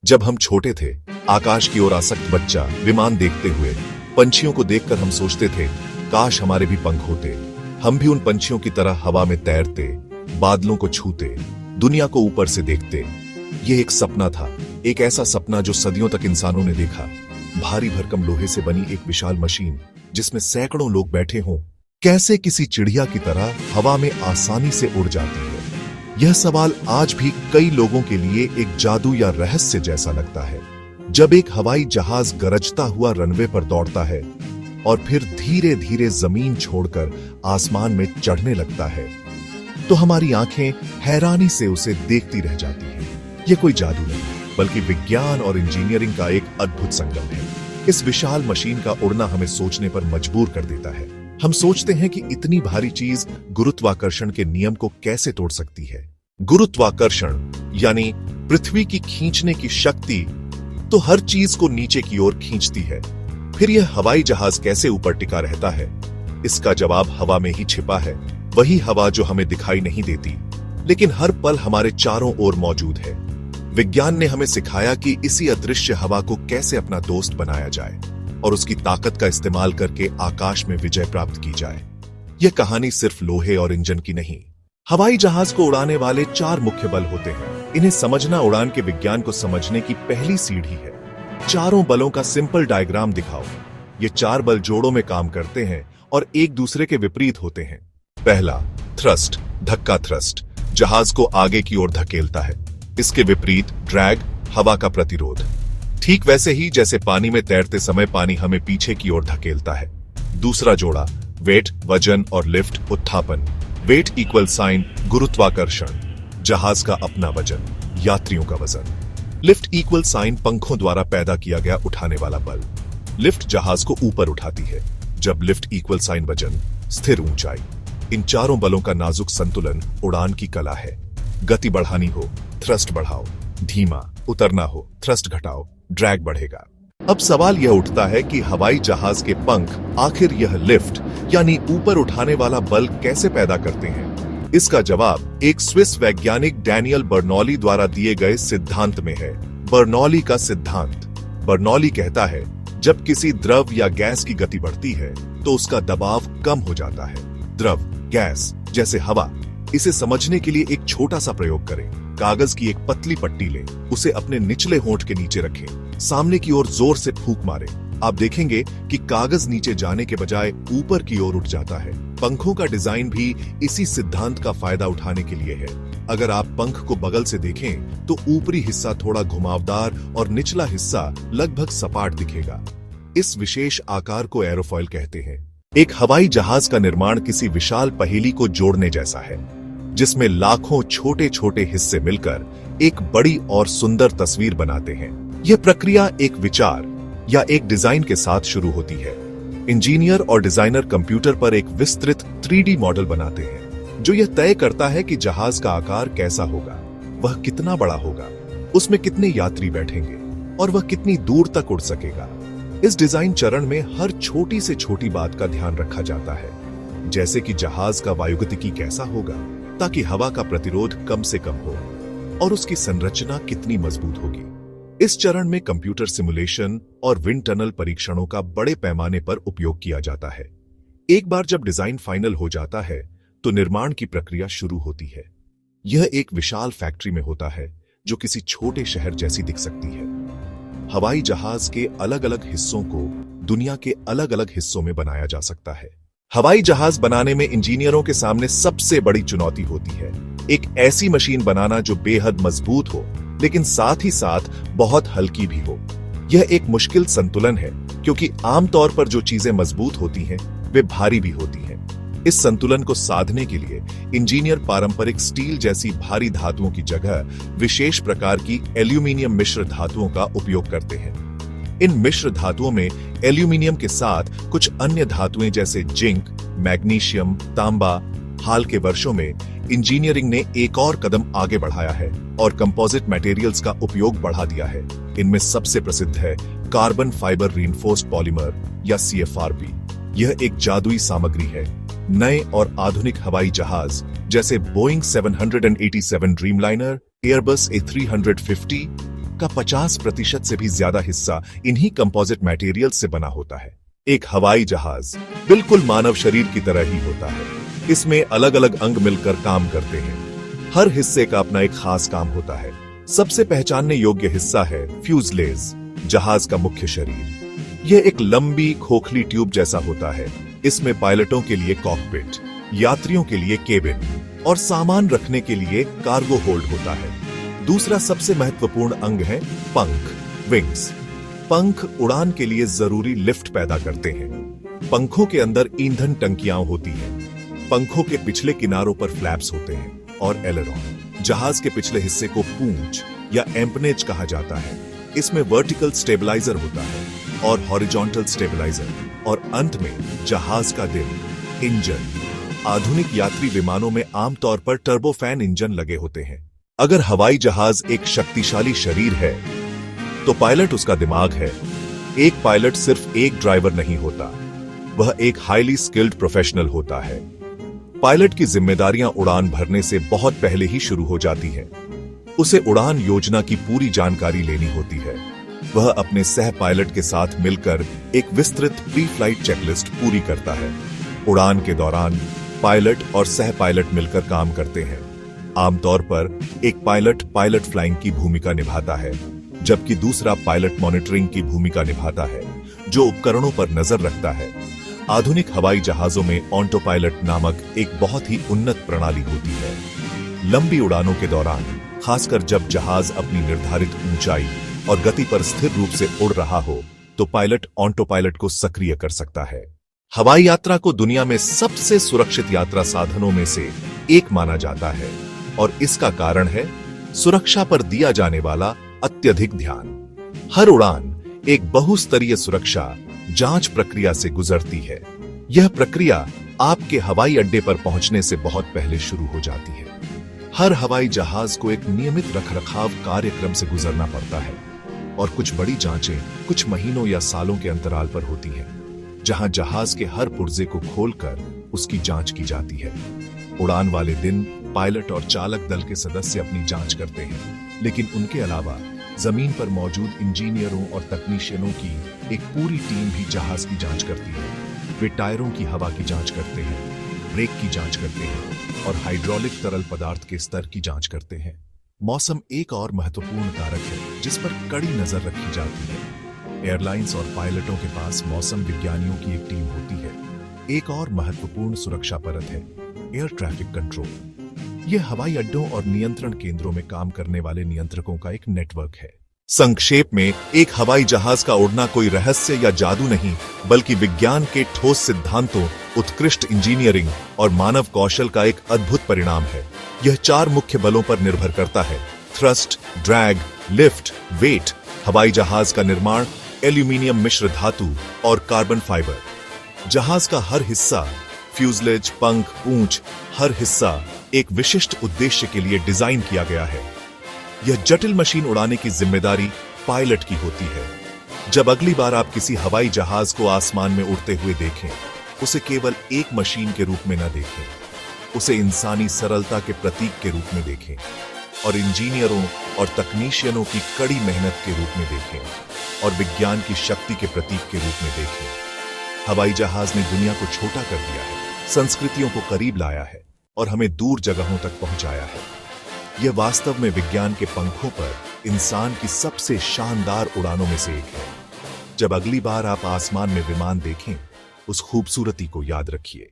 जब हम छोटे थे, आकाश की ओर आसक्त बच्चा विमान देखते हुए पंछियों को देखकर हम सोचते थे, काश हमारे भी पंख होते, हम भी उन पंछियों की तरह हवा में तैरते, बादलों को छूते, दुनिया को ऊपर से देखते। यह एक सपना था, एक ऐसा सपना जो सदियों तक इंसानों ने देखा। भारी भरकम लोहे से बनी एक विशाल मशीन जिसमें सैकड़ों लोग बैठे हों, कैसे किसी चिड़िया की तरह हवा में आसानी से उड़ जाती है। यह सवाल आज भी कई लोगों के लिए एक जादू या रहस्य जैसा लगता है। जब एक हवाई जहाज गरजता हुआ रनवे पर दौड़ता है और फिर धीरे धीरे जमीन छोड़कर आसमान में चढ़ने लगता है, तो हमारी आंखें हैरानी से उसे देखती रह जाती हैं। यह कोई जादू नहीं, बल्कि विज्ञान और इंजीनियरिंग का एक अद्भुत संगम है। इस विशाल मशीन का उड़ना हमें सोचने पर मजबूर कर देता है। हम सोचते हैं कि इतनी भारी चीज गुरुत्वाकर्षण के नियम को कैसे तोड़ सकती है। गुरुत्वाकर्षण यानी पृथ्वी की खींचने की शक्ति तो हर चीज को नीचे की ओर खींचती है। फिर यह हवाई जहाज कैसे ऊपर टिका रहता है? इसका जवाब हवा में ही छिपा है। वही हवा जो हमें दिखाई नहीं देती, लेकिन हर पल हमारे चारों ओर मौजूद है। विज्ञान ने हमें सिखाया कि इसी अदृश्य हवा को कैसे अपना दोस्त बनाया जाए और उसकी ताकत का इस्तेमाल करके आकाश में विजय प्राप्त की जाए। यह कहानी सिर्फ लोहे और इंजन की नहीं। हवाई जहाज को उड़ाने वाले 4 मुख्य बल होते हैं। इन्हें समझना उड़ान के विज्ञान को समझने की पहली सीढ़ी है। चारों बलों का सिंपल डायग्राम दिखाओ। ये 4 बल जोड़ों में काम करते हैं और एक दूसरे के विपरीत होते हैं। पहला, थ्रस्ट, धक्का थ्रस्ट, जहाज को आगे की ओर धकेलता है। इसके विपरीत ड्रैग, हवा का प्रतिरोध। ठीक वैसे ही जैसे पानी में तैरते समय पानी हमें पीछे की ओर धकेलता है। दूसरा जोड़ा, वेट, वजन, और लिफ्ट, उत्थापन। वेट इक्वल साइन गुरुत्वाकर्षण, जहाज का अपना वजन, यात्रियों का वजन। लिफ्ट इक्वल साइन पंखों द्वारा पैदा किया गया उठाने वाला बल। लिफ्ट जहाज को ऊपर उठाती है, जब लिफ्ट इक्वल साइन वजन, स्थिर ऊंचाई। इन चारों बलों का नाजुक संतुलन उड़ान की कला है। गति बढ़ानी हो, थ्रस्ट बढ़ाओ, धीमा उतरना हो, थ्रस्ट घटाओ, ड्रैग बढ़ेगा। अब सवाल यह उठता है कि हवाई जहाज के पंख आखिर यह लिफ्ट यानी ऊपर उठाने वाला बल कैसे पैदा करते हैं? इसका जवाब एक स्विस वैज्ञानिक डैनियल बर्नौली द्वारा दिए गए सिद्धांत में है। बर्नौली का सिद्धांत। बर्नौली कहता है, जब किसी द्रव या गैस की गति बढ़ती है तो उसका दबाव कम हो जाता है। द्रव, गैस जैसे हवा। इसे समझने के लिए एक छोटा सा प्रयोग करें। कागज की एक पतली पट्टी लें, उसे अपने निचले होंठ के नीचे रखें, सामने की ओर जोर से फूंक मारें। आप देखेंगे कि कागज नीचे जाने के बजाय ऊपर की ओर उठ जाता है। पंखों का डिजाइन भी इसी सिद्धांत का फायदा उठाने के लिए है। अगर आप पंख को बगल से देखें तो ऊपरी हिस्सा थोड़ा घुमावदार और निचला हिस्सा लगभग सपाट दिखेगा। इस विशेष आकार को एरोफॉइल कहते हैं। एक हवाई जहाज का निर्माण किसी विशाल पहेली को जोड़ने जैसा है, जिसमें लाखों छोटे छोटे हिस्से मिलकर एक बड़ी और सुंदर तस्वीर बनाते हैं। यह प्रक्रिया एक विचार या एक डिजाइन के साथ शुरू होती है। इंजीनियर और डिजाइनर कंप्यूटर पर एक विस्तृत 3D मॉडल बनाते हैं, जो यह तय करता है कि जहाज का आकार कैसा होगा, वह कितना बड़ा होगा, उसमें कितने यात्री बैठेंगे और वह कितनी दूर तक उड़ सकेगा। इस डिजाइन चरण में हर छोटी से छोटी बात का ध्यान रखा जाता है, जैसे कि जहाज का वायुगतिकी कैसा होगा ताकि हवा का प्रतिरोध कम से कम हो और उसकी संरचना कितनी मजबूत होगी। इस चरण में कंप्यूटर सिमुलेशन और विंड टनल परीक्षणों का बड़े पैमाने पर उपयोग किया जाता है। एक बार जब डिजाइन फाइनल हो जाता है तो निर्माण की प्रक्रिया शुरू होती है। यह एक विशाल फैक्ट्री में होता है जो किसी छोटे शहर जैसी दिख सकती है। हवाई जहाज के अलग अलग हिस्सों को दुनिया के अलग अलग हिस्सों में बनाया जा सकता है। हवाई जहाज बनाने में इंजीनियरों के सामने सबसे बड़ी चुनौती होती है एक ऐसी मशीन बनाना जो बेहद मजबूत हो, लेकिन साथ ही साथ बहुत हल्की भी हो। यह एक मुश्किल संतुलन है, क्योंकि आमतौर पर जो चीजें मजबूत होती हैं वे भारी भी होती हैं। इस संतुलन को साधने के लिए इंजीनियर पारंपरिक स्टील जैसी भारी धातुओं की जगह विशेष प्रकार की एल्यूमीनियम मिश्र धातुओं का उपयोग करते हैं। इन मिश्र धातुओं में एल्यूमीनियम के साथ कुछ अन्य धातुएं जैसे जिंक, मैग्नीशियम, तांबा। हाल के वर्षों में इंजीनियरिंग ने एक और कदम आगे बढ़ाया है और कंपोजिट मटेरियल्स का उपयोग बढ़ा दिया है। इनमें सबसे प्रसिद्ध है कार्बन फाइबर रीइंफोर्स्ड पॉलीमर या CFRP। यह एक जादुई सामग्री है। नए और आधुनिक हवाई जहाज जैसे बोइंग 787 ड्रीमलाइनर, एयरबस A350 का 50% से भी ज्यादा हिस्सा इन्हीं कंपोजिट मटेरियल से बना होता है। एक हवाई जहाज बिल्कुल मानव शरीर की तरह ही होता है। इसमें अलग अलग अंग मिलकर काम करते हैं। हर हिस्से का अपना एक खास काम होता है। सबसे पहचानने योग्य हिस्सा है फ्यूजलेज, जहाज का मुख्य शरीर। यह एक लंबी खोखली ट्यूब जैसा होता है। इसमें पायलटों के लिए कॉकपिट, यात्रियों के लिए केबिन और सामान रखने के लिए कार्गो होल्ड होता है। दूसरा सबसे महत्वपूर्ण अंग है पंख, विंग्स। पंख उड़ान के लिए जरूरी लिफ्ट पैदा करते हैं। पंखों के अंदर ईंधन टंकियां होती हैं। पंखों के पिछले किनारों पर फ्लैप्स होते हैं और एलेरॉन। जहाज के पिछले हिस्से को पूंछ या एम्पनेज कहा जाता है। इसमें वर्टिकल स्टेबलाइजर होता है और हॉरिजॉन्टल स्टेबलाइजर। और अंत में जहाज का दिल, इंजन। आधुनिक यात्री विमानों में आमतौर पर टर्बोफैन इंजन लगे होते हैं। अगर हवाई जहाज एक शक्तिशाली शरीर है तो पायलट उसका दिमाग है। एक पायलट सिर्फ एक ड्राइवर नहीं होता, वह एक हाईली स्किल्ड प्रोफेशनल होता है। पायलट की जिम्मेदारियां उड़ान भरने से बहुत पहले ही शुरू हो जाती हैं। उसे उड़ान योजना की पूरी जानकारी लेनी होती है। वह अपने सह पायलट के साथ मिलकर एक विस्तृत प्री फ्लाइट चेकलिस्ट पूरी करता है। उड़ान के दौरान पायलट और सह पायलट मिलकर काम करते हैं। आमतौर पर एक पायलट फ्लाइंग की भूमिका निभाता है, जबकि दूसरा पायलट मॉनिटरिंग की भूमिका निभाता है, जो उपकरणों पर नजर रखता है। आधुनिक हवाई जहाजों में ऑटो पायलट नामक एक बहुत ही उन्नत प्रणाली होती है। लंबी उड़ानों के दौरान, खासकर जब जहाज अपनी निर्धारित ऊंचाई और गति पर स्थिर रूप से उड़ रहा हो, तो पायलट ऑटो पायलट को सक्रिय कर सकता है। हवाई यात्रा को दुनिया में सबसे सुरक्षित यात्रा साधनों में से एक माना जाता है और इसका कारण है सुरक्षा पर दिया जाने वाला अत्यधिक ध्यान। हर उड़ान एक बहुस्तरीय सुरक्षा जांच प्रक्रिया से गुजरती है। यह प्रक्रिया आपके हवाई अड्डे पर पहुंचने से बहुत पहले शुरू हो जाती है। हर हवाई जहाज को एक नियमित रखरखाव कार्यक्रम से गुजरना पड़ता है और कुछ बड़ी जांचें कुछ महीनों या सालों के अंतराल पर होती हैं, जहां जहाज के हर पुर्जे को खोलकर उसकी जांच की जाती है। उड़ान वाले दिन पायलट और चालक दल के सदस्य अपनी जांच करते हैं, लेकिन उनके अलावा जमीन पर मौजूद इंजीनियरों और तकनीशियनों की एक पूरी टीम भी जहाज की जांच करती है। वे टायरों की हवा की जांच करते हैं, ब्रेक की जांच करते हैं और हाइड्रोलिक तरल पदार्थ के स्तर की जांच करते हैं। मौसम एक और महत्वपूर्ण कारक है जिस पर कड़ी नजर रखी जाती है। एयरलाइंस और पायलटों के पास मौसम विज्ञानियों की एक टीम होती है। एक और महत्वपूर्ण सुरक्षा परत है एयर ट्रैफिक कंट्रोल। यह हवाई अड्डों और नियंत्रण केंद्रों में काम करने वाले नियंत्रकों का एक नेटवर्क है। संक्षेप में, एक हवाई जहाज का उड़ना कोई रहस्य या जादू नहीं, बल्कि विज्ञान के ठोस सिद्धांतों, उत्कृष्ट इंजीनियरिंग और मानव कौशल का एक अद्भुत परिणाम है। यह 4 मुख्य बलों पर निर्भर करता है: थ्रस्ट, ड्रैग, लिफ्ट, वेट। हवाई जहाज का निर्माण एल्यूमीनियम मिश्र धातु और कार्बन फाइबर। जहाज का हर हिस्सा, फ्यूजलेज, पंख, पूंछ, हर हिस्सा एक विशिष्ट उद्देश्य के लिए डिजाइन किया गया है। यह जटिल मशीन उड़ाने की जिम्मेदारी पायलट की होती है। जब अगली बार आप किसी हवाई जहाज को आसमान में उड़ते हुए देखें, उसे केवल एक मशीन के रूप में न देखें, उसे इंसानी सरलता के प्रतीक के रूप में देखें और इंजीनियरों और तकनीशियनों की कड़ी मेहनत के रूप में देखें और विज्ञान की शक्ति के प्रतीक के रूप में देखें। हवाई जहाज ने दुनिया को छोटा कर दिया है, संस्कृतियों को करीब लाया है और हमें दूर जगहों तक पहुंचाया है। यह वास्तव में विज्ञान के पंखों पर इंसान की सबसे शानदार उड़ानों में से एक है। जब अगली बार आप आसमान में विमान देखें, उस खूबसूरती को याद रखिए।